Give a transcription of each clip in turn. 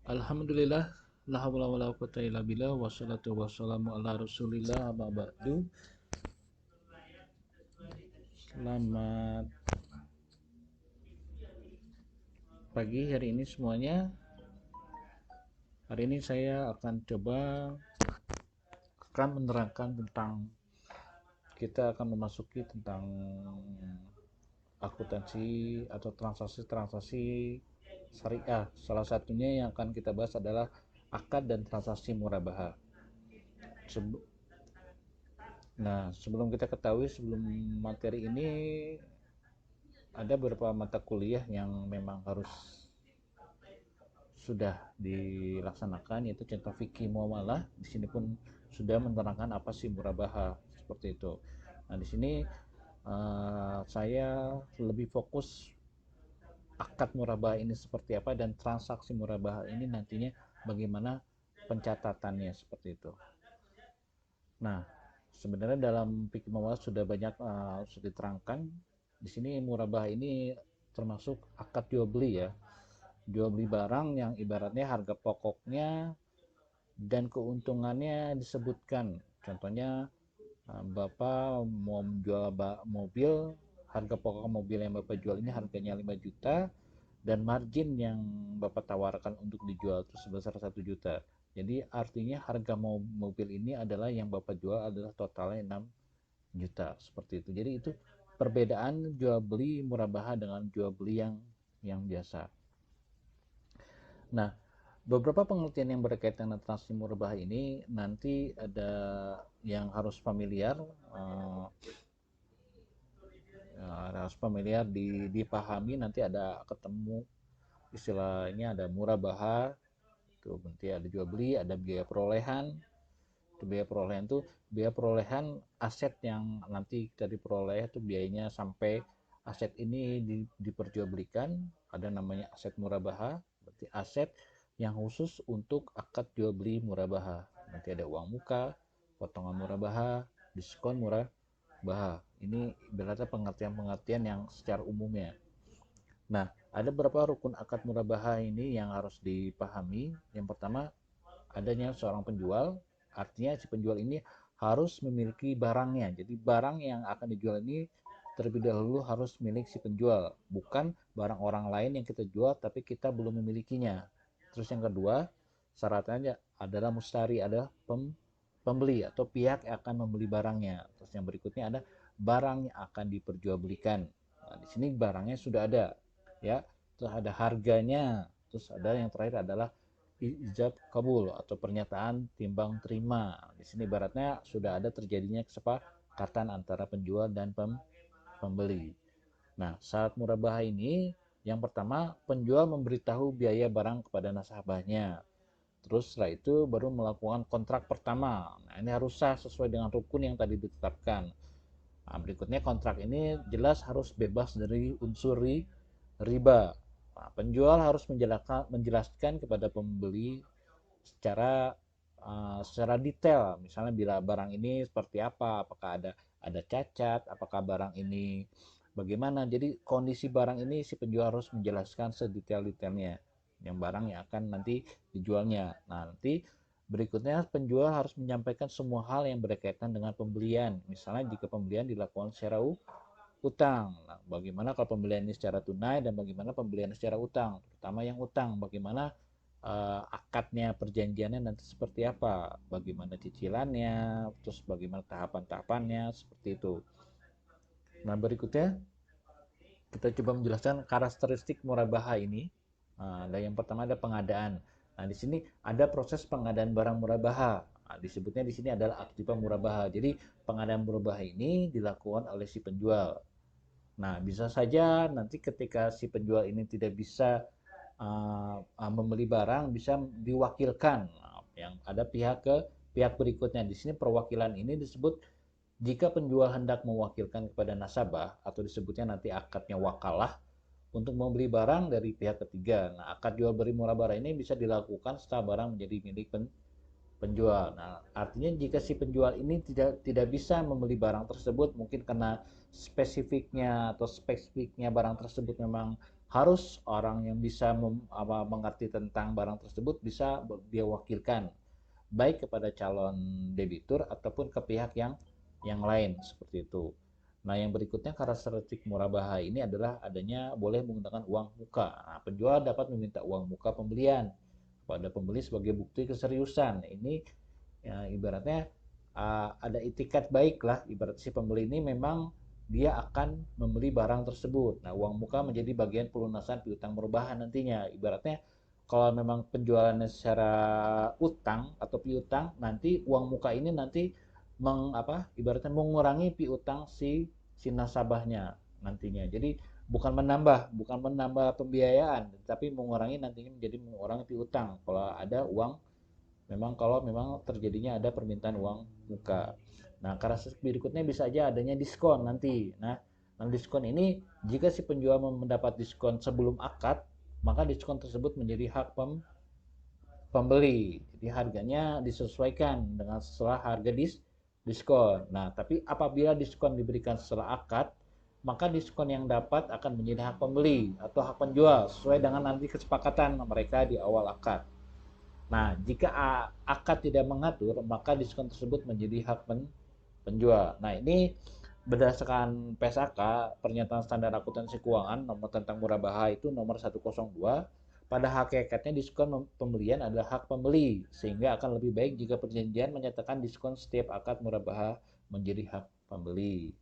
Alhamdulillah, la haula wala quwata illa billah, wassalatu wassalamu ala Rasulillah, amma ba'du. Selamat pagi hari ini semuanya. Hari ini saya akan menerangkan tentang kita akan memasuki tentang akuntansi atau transaksi-transaksi syariah. Salah satunya yang akan kita bahas adalah akad dan transaksi murabaha. Nah, sebelum kita ketahui sebelum materi ini ada beberapa mata kuliah yang memang harus sudah dilaksanakan, yaitu contoh fikih muamalah. Di sini pun sudah menerangkan apa sih murabaha seperti itu. Nah, di sini saya lebih fokus akad murabaha ini seperti apa dan transaksi murabaha ini nantinya bagaimana pencatatannya seperti itu. Nah, sebenarnya dalam fikih muamalah sudah banyak sudah diterangkan. Di sini murabah ini termasuk akad jual beli ya. Jual beli barang yang ibaratnya harga pokoknya dan keuntungannya disebutkan. Contohnya Bapak mau menjual mobil, harga pokok mobil yang Bapak jual ini harganya 5 juta dan margin yang Bapak tawarkan untuk dijual itu sebesar 1 juta. Jadi artinya harga mobil ini adalah yang Bapak jual adalah totalnya 6 juta seperti itu. Jadi itu perbedaan jual beli murabaha dengan jual beli yang biasa. Nah, beberapa pengertian yang berkaitan dengan transaksi murabaha ini nanti ada yang harus familiar, harus familiar dipahami. Nanti ada ketemu istilahnya, ada murabaha itu nanti ada jual beli, ada biaya perolehan. Itu biaya perolehan aset yang nanti kita diperoleh, itu biayanya sampai aset ini diperjualbelikan, ada namanya aset murabaha. Berarti aset yang khusus untuk akad jual beli murabaha. Nanti ada uang muka, potongan murabaha, diskon murabaha. Ini berarti pengertian-pengertian yang secara umumnya. Nah, ada beberapa rukun akad murabaha ini yang harus dipahami. Yang pertama, adanya seorang penjual. Artinya si penjual ini harus memiliki barangnya. Jadi barang yang akan dijual ini terlebih dahulu harus milik si penjual, bukan barang orang lain yang kita jual tapi kita belum memilikinya. Terus yang kedua, syaratnya adalah mustari, adalah pembeli atau pihak yang akan membeli barangnya. Terus yang berikutnya ada barang yang akan diperjualbelikan. Nah, di sini barangnya sudah ada, ya. Terus ada harganya. Terus ada yang terakhir adalah ijab kabul atau pernyataan timbang terima. Di sini baratnya sudah ada terjadinya kesepakatan antara penjual dan pembeli. Nah, syarat murabahah ini yang pertama, penjual memberitahu biaya barang kepada nasabahnya. Terus setelah itu baru melakukan kontrak pertama. Nah, ini harus sah sesuai dengan rukun yang tadi ditetapkan. Nah, berikutnya kontrak ini jelas harus bebas dari unsur riba. Nah, penjual harus menjelaskan kepada pembeli secara detail, misalnya bila barang ini seperti apa, apakah ada cacat, apakah barang ini bagaimana. Jadi kondisi barang ini si penjual harus menjelaskan sedetail-detailnya yang barang yang akan nanti dijualnya. Nah, nanti berikutnya penjual harus menyampaikan semua hal yang berkaitan dengan pembelian. Misalnya jika pembelian dilakukan secara utang. Nah, bagaimana kalau pembelian ini secara tunai dan bagaimana pembelian secara utang, terutama yang utang, bagaimana akadnya, perjanjiannya nanti seperti apa, bagaimana cicilannya, terus bagaimana tahapan-tahapannya, seperti itu. Nah, berikutnya kita coba menjelaskan karakteristik murabaha ini. Nah, yang pertama ada pengadaan. Nah, di sini ada proses pengadaan barang murabaha. Nah, disebutnya di sini adalah aktiva murabaha. Jadi pengadaan murabaha ini dilakukan oleh si penjual. Nah, bisa saja nanti ketika si penjual ini tidak bisa membeli barang, bisa diwakilkan. Nah, yang ada pihak berikutnya. Di sini perwakilan ini disebut jika penjual hendak mewakilkan kepada nasabah atau disebutnya nanti akadnya wakalah untuk membeli barang dari pihak ketiga. Nah, akad jual beli murah barang ini bisa dilakukan setelah barang menjadi milik penjual. Nah, artinya jika si penjual ini tidak bisa membeli barang tersebut, mungkin karena spesifiknya barang tersebut memang harus orang yang bisa mengerti tentang barang tersebut bisa dia wakilkan baik kepada calon debitur ataupun ke pihak yang lain seperti itu. Nah, yang berikutnya karakteristik murabaha ini adalah adanya boleh menggunakan uang muka. Nah, penjual dapat meminta uang muka pembelian kepada pembeli sebagai bukti keseriusan. Ini ya, ibaratnya ada itikat baik lah, ibarat si pembeli ini memang dia akan membeli barang tersebut. Nah, uang muka menjadi bagian pelunasan piutang murabaha nantinya. Ibaratnya kalau memang penjualannya secara utang atau piutang, nanti uang muka ini nanti ibaratnya mengurangi piutang si nasabahnya nantinya. Jadi bukan menambah pembiayaan, tapi mengurangi nantinya menjadi mengurangi piutang kalau ada uang kalau memang terjadinya ada permintaan uang muka. Nah, karakteristik berikutnya bisa aja adanya diskon nanti. Nah, diskon ini jika si penjual mendapat diskon sebelum akad, maka diskon tersebut menjadi hak pembeli. Jadi harganya disesuaikan dengan setelah harga diskon. Nah, tapi apabila diskon diberikan setelah akad, maka diskon yang dapat akan menjadi hak pembeli atau hak penjual sesuai dengan nanti kesepakatan mereka di awal akad. Nah, jika akad tidak mengatur, maka diskon tersebut menjadi hak penjual. Nah, ini berdasarkan PSAK, Pernyataan Standar Akuntansi Keuangan nomor tentang murabaha itu nomor 102. Pada hakikatnya diskon pembelian adalah hak pembeli, sehingga akan lebih baik jika perjanjian menyatakan diskon setiap akad murabaha menjadi hak pembeli.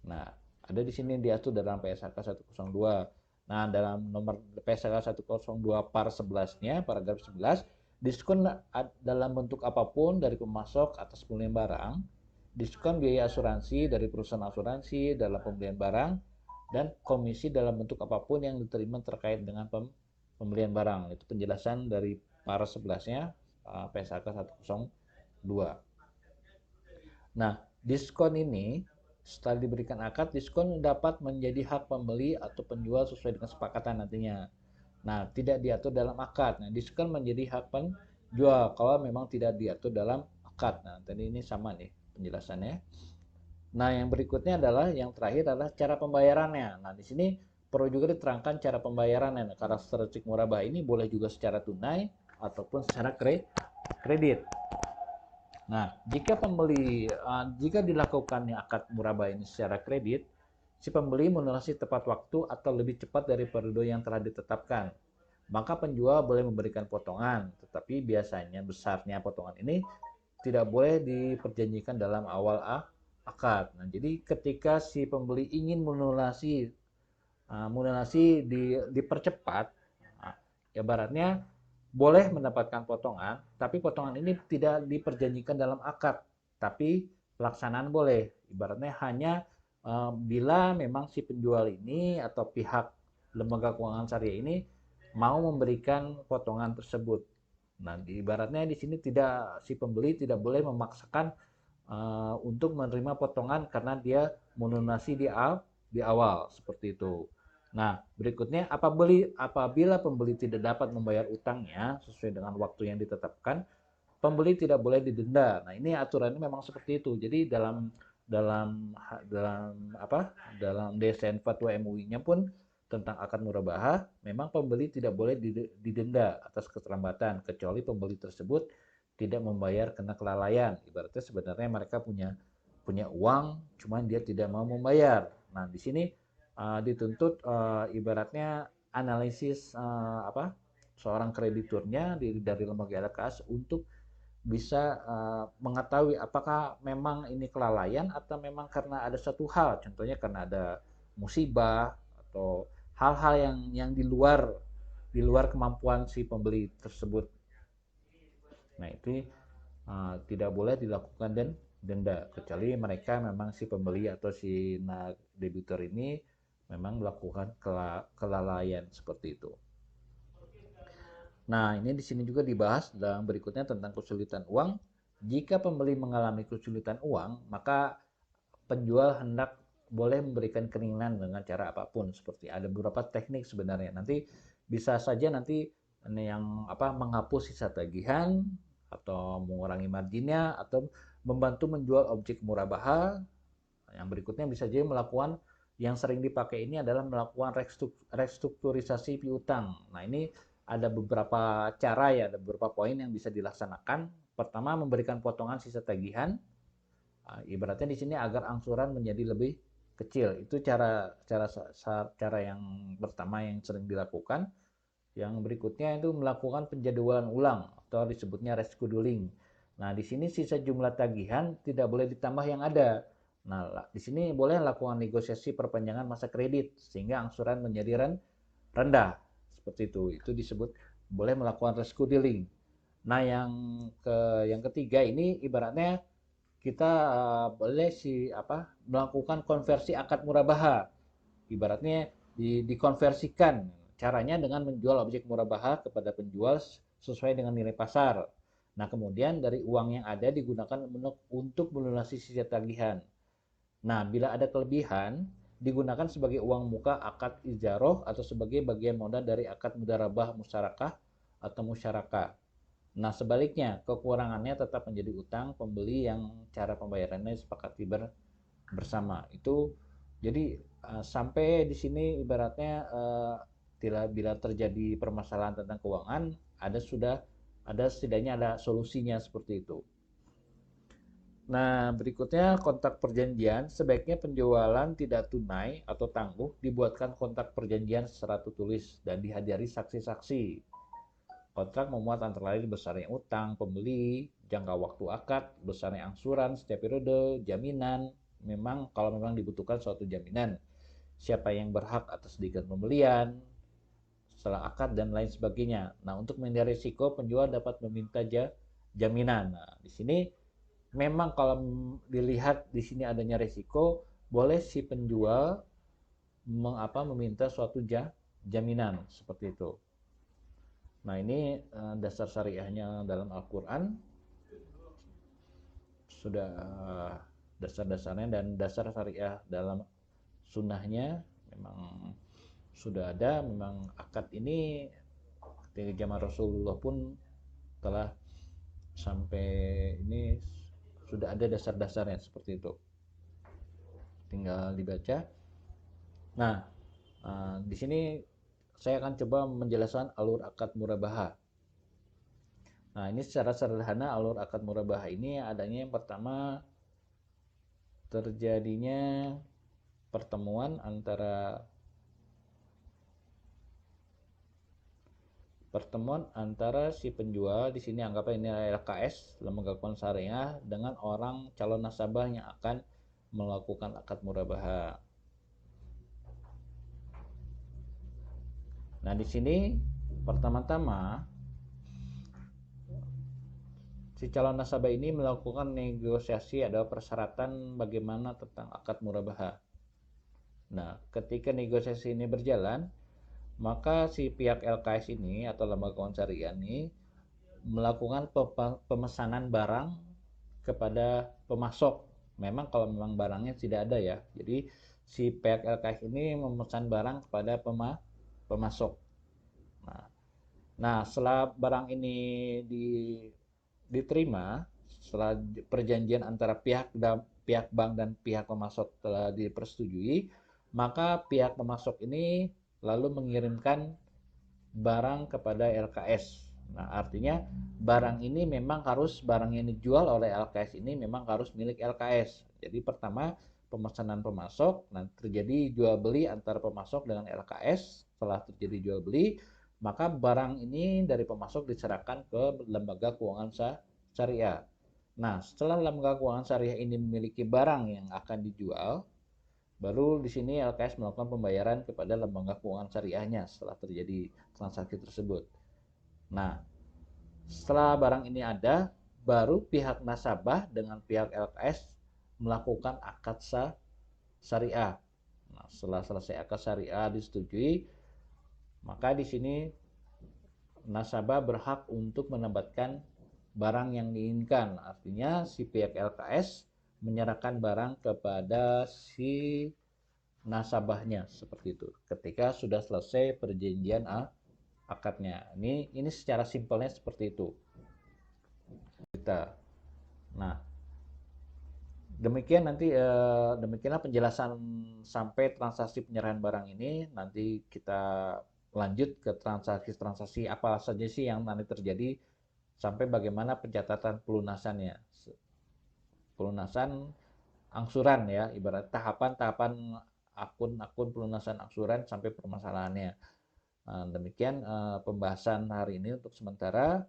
Nah, ada di sini diatur dalam PSAK 102. Nah, dalam nomor PSAK 102 par 11-nya, paragraf 11, diskon dalam bentuk apapun dari pemasok atas pembelian barang, diskon biaya asuransi dari perusahaan asuransi dalam pembelian barang, dan komisi dalam bentuk apapun yang diterima terkait dengan pembelian barang. Itu penjelasan dari par 11-nya PSAK 102. Nah, diskon ini setelah diberikan akad, diskon dapat menjadi hak pembeli atau penjual sesuai dengan kesepakatan nantinya. Nah, tidak diatur dalam akad. Nah, diskon menjadi hak penjual kalau memang tidak diatur dalam akad. Nah, tadi ini sama nih penjelasannya. Nah, yang berikutnya adalah yang terakhir adalah cara pembayarannya. Nah, di sini perlu juga diterangkan cara pembayarannya. Nah, karakteristik murabah ini boleh juga secara tunai ataupun secara kredit. Nah, jika dilakukannya akad murabah ini secara kredit, si pembeli melunasi tepat waktu atau lebih cepat dari periode yang telah ditetapkan. Maka penjual boleh memberikan potongan, tetapi biasanya besarnya potongan ini tidak boleh diperjanjikan dalam awal akad. Nah, jadi ketika si pembeli ingin melunasi dipercepat, nah, ibaratnya boleh mendapatkan potongan, tapi potongan ini tidak diperjanjikan dalam akad, tapi pelaksanaan boleh. Ibaratnya hanya bila memang si penjual ini atau pihak lembaga keuangan syariah ini mau memberikan potongan tersebut. Nah, ibaratnya di sini si pembeli tidak boleh memaksakan untuk menerima potongan karena dia melunasi di awal seperti itu. Nah, berikutnya apabila pembeli tidak dapat membayar utangnya sesuai dengan waktu yang ditetapkan, pembeli tidak boleh didenda. Nah, ini aturannya memang seperti itu. Jadi dalam dalam desain fatwa MUI-nya pun tentang akad murabaha, memang pembeli tidak boleh didenda atas keterlambatan kecuali pembeli tersebut tidak membayar karena kelalaian. Ibaratnya sebenarnya mereka punya uang, cuman dia tidak mau membayar. Nah, di sini dituntut ibaratnya analisis seorang krediturnya dari lembaga LKS untuk bisa mengetahui apakah memang ini kelalaian atau memang karena ada satu hal, contohnya karena ada musibah atau hal-hal yang di luar kemampuan si pembeli tersebut. Nah, itu tidak boleh dilakukan denda kecuali mereka memang si pembeli atau si debitur ini memang melakukan kelalaian seperti itu. Nah, ini di sini juga dibahas dalam berikutnya tentang kesulitan uang. Jika pembeli mengalami kesulitan uang, maka penjual hendak boleh memberikan keringanan dengan cara apapun. Seperti ada beberapa teknik sebenarnya. Nanti bisa saja nanti menghapus sisa tagihan atau mengurangi marginnya atau membantu menjual objek murabaha. Yang berikutnya bisa jadi melakukan yang sering dipakai ini adalah melakukan restrukturisasi piutang. Nah, ini ada beberapa cara ya, ada beberapa poin yang bisa dilaksanakan. Pertama, memberikan potongan sisa tagihan. Ibaratnya di sini agar angsuran menjadi lebih kecil. Itu cara yang pertama yang sering dilakukan. Yang berikutnya itu melakukan penjadwalan ulang atau disebutnya rescheduling. Nah, di sini sisa jumlah tagihan tidak boleh ditambah yang ada. Nah, di sini boleh lakukan negosiasi perpanjangan masa kredit sehingga angsuran menjadi rendah. Seperti itu. Itu disebut boleh melakukan rescheduling. Nah, yang ketiga ini ibaratnya kita boleh melakukan konversi akad murabaha. Ibaratnya dikonversikan. Caranya dengan menjual objek murabaha kepada penjual sesuai dengan nilai pasar. Nah, kemudian dari uang yang ada digunakan untuk melunasi sisa tagihan. Nah, bila ada kelebihan, digunakan sebagai uang muka akad ijaroh atau sebagai bagian modal dari akad mudarabah musyarakah atau musyarakah. Nah, sebaliknya, kekurangannya tetap menjadi utang pembeli yang cara pembayarannya disepakati bersama. Itu jadi sampai di sini ibaratnya bila terjadi permasalahan tentang keuangan, ada setidaknya ada solusinya seperti itu. Nah, berikutnya kontrak perjanjian. Sebaiknya penjualan tidak tunai atau tangguh dibuatkan kontrak perjanjian secara tertulis dan dihadiri saksi-saksi. Kontrak memuat antara lain besarnya utang pembeli, jangka waktu akad, besarnya angsuran setiap periode, jaminan, kalau memang dibutuhkan suatu jaminan, siapa yang berhak atas diskon pembelian, setelah akad dan lain sebagainya. Nah, untuk menghindari risiko, penjual dapat meminta jaminan. Nah, di sini memang kalau dilihat di sini adanya risiko, boleh si penjual meminta suatu jaminan seperti itu. Nah, ini dasar syariahnya dalam Al-Quran sudah dasar-dasarnya, dan dasar syariah dalam sunnahnya memang sudah ada. Memang akad ini ketika zaman Rasulullah pun telah sampai ini sudah ada dasar-dasarnya seperti itu, tinggal dibaca. Nah, di sini saya akan coba menjelaskan alur akad murabaha. Nah, ini secara sederhana alur akad murabaha ini adanya yang pertama terjadinya pertemuan antara si penjual, di sini anggapnya ini LKS, lembaga keuangan syariah, dengan orang calon nasabah yang akan melakukan akad murabaha. Nah, di sini pertama-tama si calon nasabah ini melakukan negosiasi, ada persyaratan bagaimana tentang akad murabaha. Nah, ketika negosiasi ini berjalan, maka si pihak LKS ini atau lembaga keuangan syariah ini melakukan pemesanan barang kepada pemasok. Memang kalau memang barangnya tidak ada ya, jadi si pihak LKS ini memesan barang kepada pemasok. Nah, setelah barang ini diterima, setelah perjanjian antara pihak bank dan pihak pemasok telah dipersetujui, maka pihak pemasok ini lalu mengirimkan barang kepada LKS. Nah, artinya barang yang dijual oleh LKS ini memang harus milik LKS. Jadi pertama pemesanan pemasok, nah terjadi jual beli antara pemasok dengan LKS. Setelah terjadi jual beli, maka barang ini dari pemasok diserahkan ke lembaga keuangan syariah. Nah, setelah lembaga keuangan syariah ini memiliki barang yang akan dijual, baru di sini LKS melakukan pembayaran kepada lembaga keuangan syariahnya setelah terjadi transaksi tersebut. Nah, setelah barang ini ada, baru pihak nasabah dengan pihak LKS melakukan akad syariah. Nah, setelah selesai akad syariah disetujui, maka di sini nasabah berhak untuk menempatkan barang yang diinginkan. Artinya si pihak LKS menyerahkan barang kepada si nasabahnya seperti itu. Ketika sudah selesai perjanjian akadnya. Ini secara simpelnya seperti itu. Nah, Demikian nanti demikianlah penjelasan sampai transaksi penyerahan barang ini. Nanti kita lanjut ke transaksi-transaksi apa saja sih yang nanti terjadi sampai bagaimana pencatatan pelunasannya. Pelunasan angsuran ya, ibarat tahapan-tahapan akun-akun pelunasan angsuran sampai permasalahannya. Nah, demikian pembahasan hari ini untuk sementara.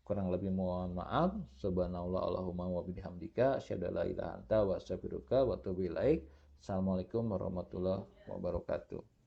Kurang lebih mohon maaf. Subhanallah Allahumma wa bihamdika asyhadu an la ilaha anta wa astaghfiruka wa atubu ilaik. Assalamualaikum warahmatullahi wabarakatuh.